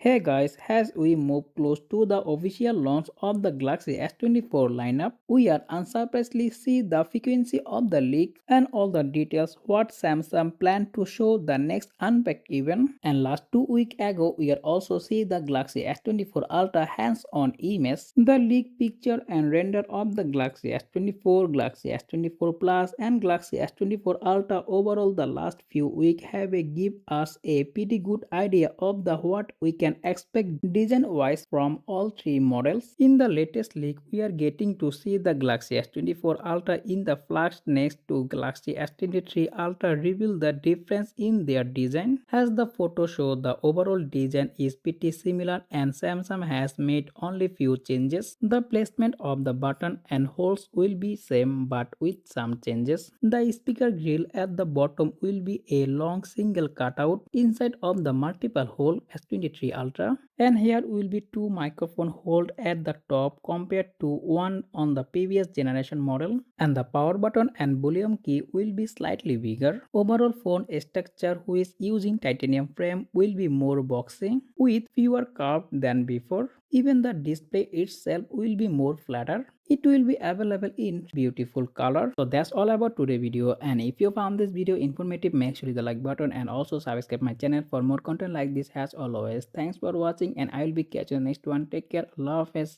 Hey guys, as we move close to the official launch of the Galaxy S24 lineup, we are unsurprisingly see the frequency of the leak and all the details what Samsung plan to show the next Unpacked event. And last 2 weeks ago, we are also see the Galaxy S24 Ultra hands-on image, the leak picture and render of the Galaxy S24, Galaxy S24 Plus and Galaxy S24 Ultra. Overall, the last few weeks have give us a pretty good idea of the what we can expect design wise from all three models. In the latest leak, we are getting to see the Galaxy S24 Ultra in the flash next to Galaxy S23 Ultra reveal the difference in their design. As the photo show, the overall design is pretty similar and Samsung has made only few changes. The placement of the button and holes will be same but with some changes. The speaker grill at the bottom will be a long single cutout inside of the multiple hole S23 Ultra, and here will be two microphone hold at the top compared to one on the previous generation model, and the power button and volume key will be slightly bigger. Overall phone structure which using titanium frame will be more boxy with fewer curves than before. Even the display itself will be more flatter. It will be available in beautiful color. So that's all about today's video, and if you found this video informative, make sure hit the like button and also subscribe my channel for more content like this. As always, thanks for watching and I will be catching you next one. Take care. Allah Hafiz.